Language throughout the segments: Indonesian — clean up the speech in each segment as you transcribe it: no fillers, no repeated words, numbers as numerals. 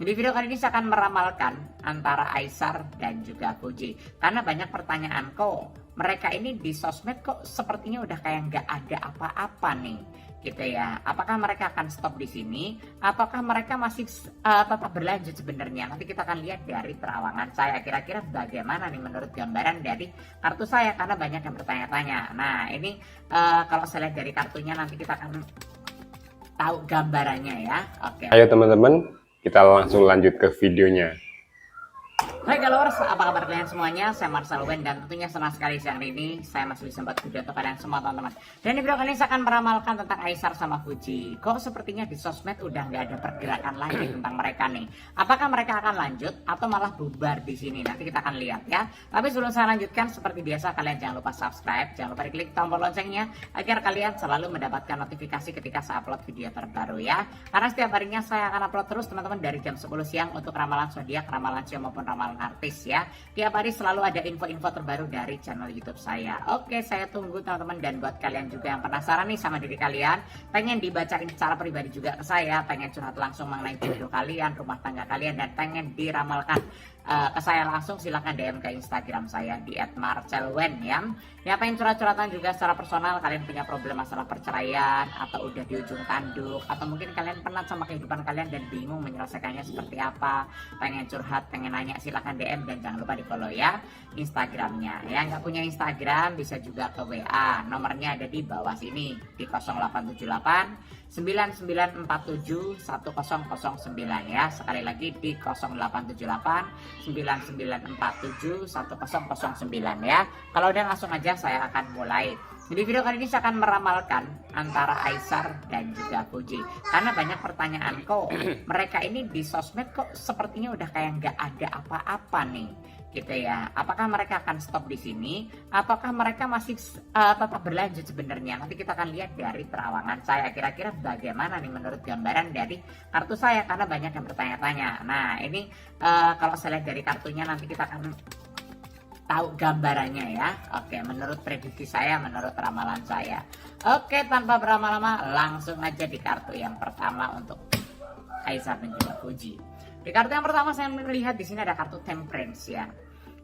Di video kali ini saya akan meramalkan antara Aisar dan juga Fuji. Karena banyak pertanyaan, kok mereka ini di sosmed kok sepertinya udah kayak nggak ada apa-apa nih, gitu ya. Apakah mereka akan stop di sini, ataukah mereka masih tetap berlanjut sebenarnya? Nanti kita akan lihat dari terawangan saya. Kira-kira bagaimana nih menurut gambaran dari kartu saya, karena banyak yang bertanya-tanya. Nah ini kalau saya lihat dari kartunya nanti kita akan tahu gambarannya ya. Oke. Ayo teman-teman, kita langsung lanjut ke videonya. Hai galors, apa kabar kalian semuanya? Saya Marcel Wen dan tentunya senang sekali siang ini saya masih bisa membuat video untuk kalian semua teman-teman. Dan di video kali ini saya akan meramalkan tentang Aisar sama Fuji. Kok sepertinya di sosmed udah nggak ada pergerakan lagi tentang mereka nih. Apakah mereka akan lanjut atau malah bubar di sini? Nanti kita akan lihat ya. Tapi sebelum saya lanjutkan, seperti biasa kalian jangan lupa subscribe, jangan lupa klik tombol loncengnya agar kalian selalu mendapatkan notifikasi ketika saya upload video terbaru ya. Karena setiap harinya saya akan upload terus teman-teman dari jam 10 siang untuk ramalan zodiak, ramalan sio maupun ramalan artis ya. Tiap hari selalu ada info-info terbaru dari channel YouTube saya. Oke, saya tunggu teman-teman, dan buat kalian juga yang penasaran nih sama diri kalian, pengen dibacain secara pribadi juga ke saya, pengen curhat langsung mengenai jodoh kalian, rumah tangga kalian, dan pengen diramalkan ke saya langsung, silahkan DM ke Instagram saya di @marcelwen ya. Ya, pengen curhat-curhatan juga secara personal, kalian punya problem masalah perceraian atau udah di ujung tanduk, atau mungkin kalian penat sama kehidupan kalian dan bingung menyelesaikannya seperti apa, pengen curhat, pengen nanya, silahkan DM, dan jangan lupa di follow ya Instagramnya. Ya, nggak punya Instagram bisa juga ke WA, nomornya ada di bawah sini di 0878 9947 1009 ya. Sekali lagi di 0878 9947 1009 ya. Kalau udah langsung aja saya akan mulai. Di video kali ini saya akan meramalkan antara Aisar dan juga Fuji. Karena banyak pertanyaan, kok mereka ini di sosmed kok sepertinya udah kayak nggak ada apa-apa nih, gitu ya. Apakah mereka akan stop di sini, ataukah mereka masih tetap berlanjut sebenarnya? Nanti kita akan lihat dari terawangan saya. Kira-kira bagaimana nih menurut gambaran dari kartu saya, karena banyak yang bertanya-tanya. Nah ini kalau saya lihat dari kartunya nanti kita akan tahu gambarannya ya. Oke, menurut prediksi saya, menurut ramalan saya. Oke, tanpa berlama-lama langsung aja di kartu yang pertama untuk Aisar dan juga Fuji. Di kartu yang pertama saya melihat di sini ada kartu Temperance ya.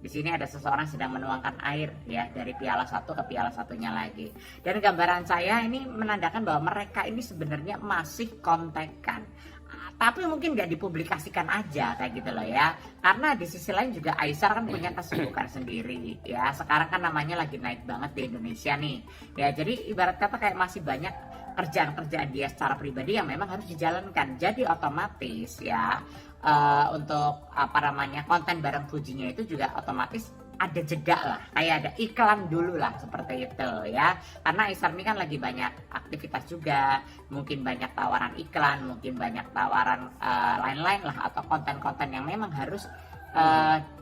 Di sini ada seseorang sedang menuangkan air ya, dari piala satu ke piala satunya lagi. Dan gambaran saya ini menandakan bahwa mereka ini sebenarnya masih kontekan, tapi mungkin nggak dipublikasikan aja kayak gitu loh ya. Karena di sisi lain juga Aisar kan punya kesibukan sendiri ya. Sekarang kan namanya lagi naik banget di Indonesia nih ya. Jadi ibarat kata kayak masih banyak kerjaan-kerjaan dia secara pribadi yang memang harus dijalankan. Jadi otomatis ya untuk apa namanya konten bareng Fujinya itu juga otomatis ada jeda lah, kayak ada iklan dulu lah seperti itu ya. Karena Aisar ini kan lagi banyak aktivitas juga, mungkin banyak tawaran iklan, mungkin banyak tawaran lain-lain lah, atau konten-konten yang memang harus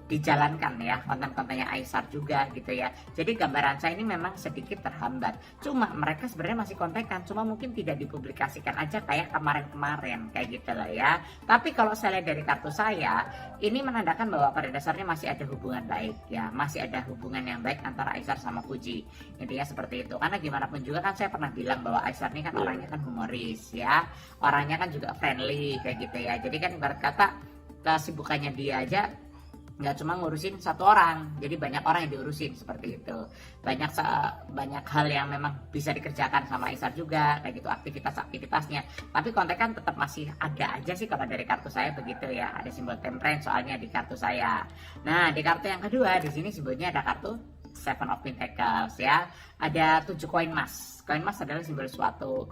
dijalankan ya, konten-kontennya Aisar juga gitu ya. Jadi gambaran saya ini memang sedikit terhambat. Cuma mereka sebenarnya masih kontekan, cuma mungkin tidak dipublikasikan aja kayak kemarin-kemarin kayak gitu loh ya. Tapi kalau saya lihat dari kartu saya, ini menandakan bahwa pada dasarnya masih ada hubungan baik ya, masih ada hubungan yang baik antara Aisar sama Fuji. Intinya seperti itu. Karena gimana pun juga kan saya pernah bilang bahwa Aisar ini kan orangnya kan humoris ya, orangnya kan juga friendly kayak gitu ya. Jadi kan ibarat kata kesibukannya dia aja nggak cuma ngurusin satu orang, jadi banyak orang yang diurusin seperti itu. Banyak hal yang memang bisa dikerjakan sama Aisar juga kayak gitu, aktivitasnya. Tapi kontekan tetap masih ada aja sih kalau dari kartu saya begitu ya. Ada simbol Temperance soalnya di kartu saya. Nah di kartu yang kedua di sini simbolnya ada kartu Seven of Pentacles ya. Ada 7 koin emas. Koin emas adalah simbol suatu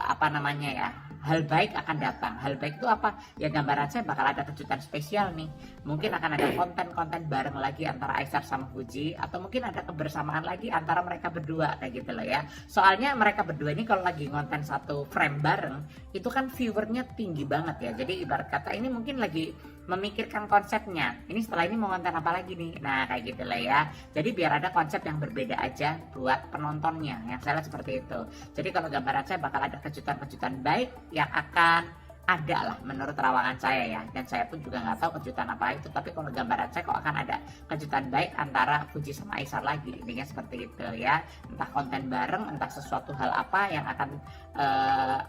apa namanya ya, hal baik akan datang. Hal baik itu apa? Ya gambaran saya bakal ada kejutan spesial nih. Mungkin akan ada konten-konten bareng lagi antara Aisar sama Fuji, atau mungkin ada kebersamaan lagi antara mereka berdua kayak gitu loh ya. Soalnya mereka berdua ini kalau lagi ngonten satu frame bareng, itu kan viewernya tinggi banget ya. Jadi ibarat kata ini mungkin lagi memikirkan konsepnya. Ini setelah ini mau ngonten apa lagi nih? Nah kayak gitu lah ya. Jadi biar ada konsep yang berbeda aja buat penontonnya. Yang saya lihat seperti itu. Jadi kalau gambaran saya bakal ada kejutan-kejutan baik yang akan ada lah menurut rawangan saya ya, dan saya pun juga nggak tahu kejutan apa itu, tapi kalau gambaran saya kok akan ada kejutan baik antara Fuji sama Aesar lagi, intinya seperti itu ya, entah konten bareng, entah sesuatu hal apa yang akan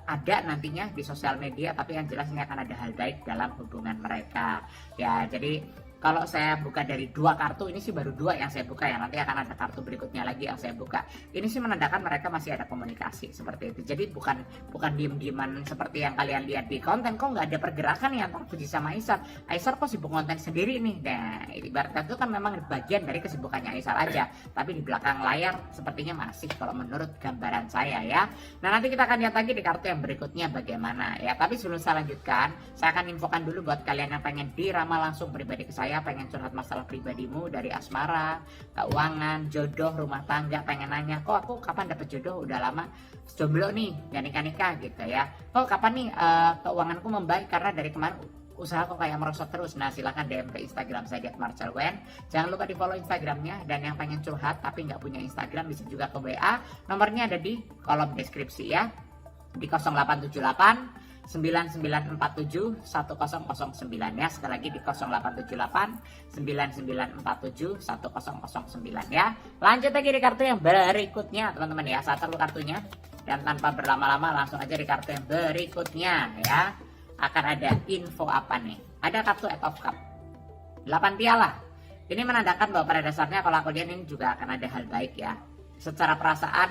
ada nantinya di sosial media, tapi yang jelas ini akan ada hal baik dalam hubungan mereka ya. Jadi kalau saya buka dari 2 kartu ini sih baru 2 yang saya buka ya, nanti akan ada kartu berikutnya lagi yang saya buka. Ini sih menandakan mereka masih ada komunikasi seperti itu. Jadi bukan diem-dieman seperti yang kalian lihat di konten, kok nggak ada pergerakan ya antara Fuji sama Aesar. Aesar kok sibuk konten sendiri nih. Nah, ibaratnya itu kan memang bagian dari kesibukannya Aesar aja, tapi di belakang layar sepertinya masih, kalau menurut gambaran saya ya. Nah, nanti kita akan lihat lagi di kartu yang berikutnya bagaimana ya. Tapi sebelum saya lanjutkan, saya akan infokan dulu buat kalian yang pengen diramal langsung pribadi ke saya, pengen curhat masalah pribadimu dari asmara, keuangan, jodoh, rumah tangga, pengen nanya, kok aku kapan dapet jodoh, udah lama jomblo nih, gak nikah-nikah gitu ya, kok kapan nih keuanganku membaik karena dari kemarin usaha kok kayak merosot terus. Nah, silahkan DM ke Instagram saya @marcelwen, jangan lupa di follow Instagramnya, dan yang pengen curhat tapi nggak punya Instagram bisa juga ke WA, nomornya ada di kolom deskripsi ya, di 0878 9947 1009 ya. Sekali lagi di 0878 9947 1009 ya. Lanjut lagi di kartu yang berikutnya teman-teman ya. Saat dulu kartunya, dan tanpa berlama-lama langsung aja di kartu yang berikutnya ya. Akan ada info apa nih? Ada kartu 8 of Cup, 8 piala. Ini menandakan bahwa pada dasarnya kalau aku lihat ini juga akan ada hal baik ya. Secara perasaan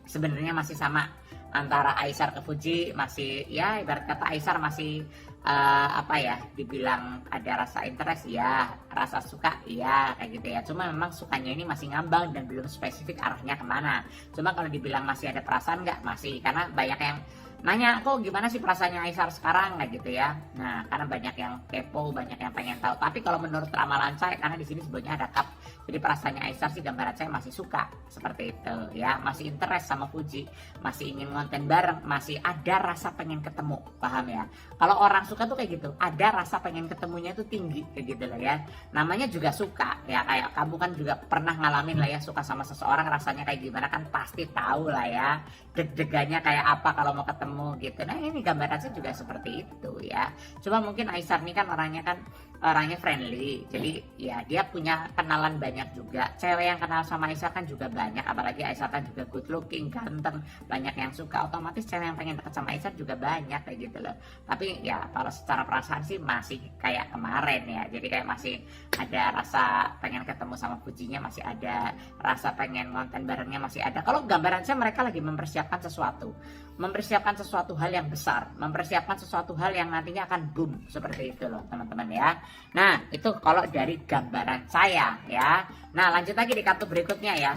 sebenarnya masih sama antara Aesar ke Fuji, masih ya ibarat kata Aesar masih apa ya, dibilang ada rasa interest ya, rasa suka ya, kayak gitu ya. Cuma memang sukanya ini masih ngambang dan belum spesifik arahnya kemana. Cuma kalau dibilang masih ada perasaan nggak, masih, karena banyak yang nanya, kok gimana sih perasaannya Aesar sekarang, kayak gitu ya. Nah, karena banyak yang kepo, banyak yang pengen tahu. Tapi kalau menurut ramalan saya, karena di sini sebenarnya ada cup, jadi perasaannya Aesar sih gambaran saya masih suka seperti itu ya, masih interest sama Fuji, masih ingin konten bareng, masih ada rasa pengen ketemu, paham ya? Kalau orang suka tuh kayak gitu, ada rasa pengen ketemunya itu tinggi kayak gitu lah ya. Namanya juga suka ya, kayak kamu kan juga pernah ngalamin lah ya, suka sama seseorang rasanya kayak gimana kan pasti tahu lah ya, deg-degannya kayak apa kalau mau ketemu gitu. Nah, ini gambaran saya juga seperti itu ya. Cuma mungkin Aesar nih kan orangnya friendly, jadi ya dia punya kenalan banyak juga. Cewek yang kenal sama Aesar kan juga banyak, apalagi Aesar kan juga good looking, ganteng, banyak yang suka, otomatis cewek yang pengen deket sama Aesar juga banyak kayak gitu loh. Tapi ya kalau secara perasaan sih masih kayak kemarin ya, jadi kayak masih ada rasa pengen ketemu sama Fujinya, masih ada rasa pengen konten barengnya, masih ada. Kalau gambaran saya mereka lagi mempersiapkan sesuatu hal yang besar, mempersiapkan sesuatu hal yang nantinya akan boom seperti itu loh teman-teman ya. Nah, itu kalau dari gambaran saya ya. Nah, lanjut lagi di kartu berikutnya ya.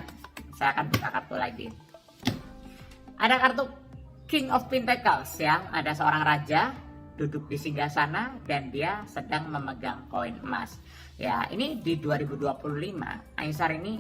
Saya akan buka kartu lagi. Ada kartu King of Pentacles ya. Ada seorang raja duduk di singgasana dan dia sedang memegang koin emas. Ya, ini di 2025 Aesar ini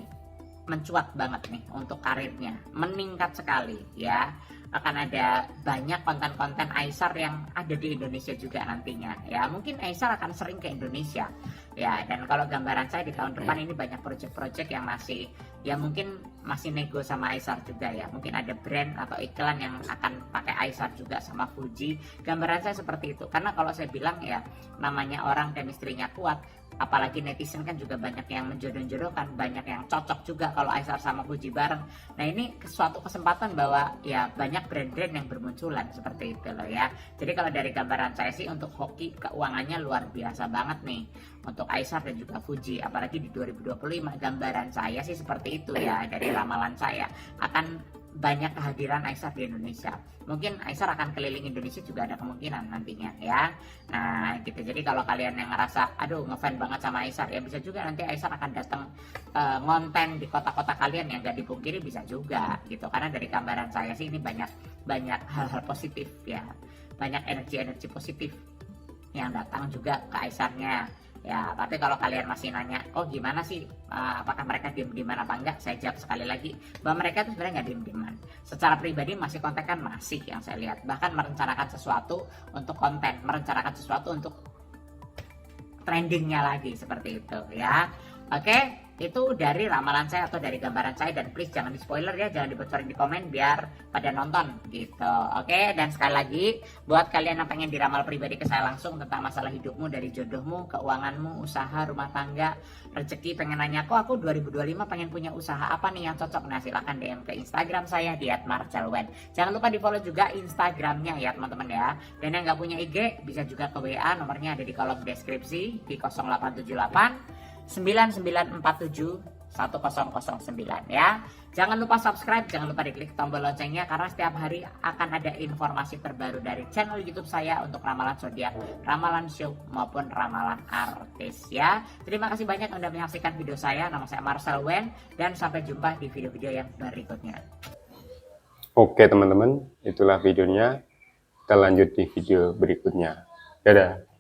mencuat banget nih untuk karirnya, meningkat sekali ya. Akan ada banyak konten-konten Aesar yang ada di Indonesia juga nantinya ya. Mungkin Aesar akan sering ke Indonesia ya, dan kalau gambaran saya di tahun depan ini banyak project-project yang masih ya, mungkin masih nego sama Aesar juga ya. Mungkin ada brand atau iklan yang akan pakai Aesar juga sama Fuji. Gambaran saya seperti itu, karena kalau saya bilang ya, namanya orang chemistry-nya kuat, apalagi netizen kan juga banyak yang menjodoh-jodohkan, banyak yang cocok juga kalau Aesar sama Fuji bareng. Nah, ini suatu kesempatan bahwa ya banyak brand-brand yang bermunculan seperti itu loh ya. Jadi kalau dari gambaran saya sih untuk hoki keuangannya luar biasa banget nih untuk Aesar dan juga Fuji, apalagi di 2025 gambaran saya sih seperti itu ya. Dari ramalan saya akan banyak kehadiran Aesar di Indonesia. Mungkin Aesar akan keliling Indonesia juga ada kemungkinan nantinya ya. Nah gitu, jadi kalau kalian yang ngerasa aduh ngefans banget sama Aesar, ya bisa juga nanti Aesar akan datang ngonten di kota-kota kalian, yang gak dipungkiri bisa juga gitu. Karena dari gambaran saya sih ini banyak hal-hal positif ya, banyak energi positif yang datang juga ke Aesarnya ya. Tapi kalau kalian masih nanya, oh gimana sih, apakah mereka diem-dieman apa enggak, saya jawab sekali lagi bahwa mereka tuh sebenarnya nggak diem-dieman. Secara pribadi masih konten masih yang saya lihat, bahkan merencanakan sesuatu untuk konten, merencanakan sesuatu untuk trendingnya lagi seperti itu ya. Oke, itu dari ramalan saya atau dari gambaran saya, dan please jangan di spoiler ya, jangan dibocorin di komen biar pada nonton gitu. Oke, dan sekali lagi buat kalian yang pengen diramal pribadi ke saya langsung tentang masalah hidupmu, dari jodohmu, keuanganmu, usaha, rumah tangga, rezeki, pengen nanya kok aku 2025 pengen punya usaha apa nih yang cocok, nah silahkan DM ke Instagram saya di @marcelwen. Jangan lupa di follow juga Instagramnya ya teman-teman ya. Dan yang nggak punya IG bisa juga ke WA, nomornya ada di kolom deskripsi di 0878 9947 1009 ya. Jangan lupa subscribe, jangan lupa diklik tombol loncengnya karena setiap hari akan ada informasi terbaru dari channel YouTube saya untuk ramalan zodiak, ramalan show maupun ramalan artis ya. Terima kasih banyak Anda menyaksikan video saya. Nama saya Marcel Wen dan sampai jumpa di video-video yang berikutnya. Oke teman-teman, itulah videonya. Kita lanjut di video berikutnya. Dadah.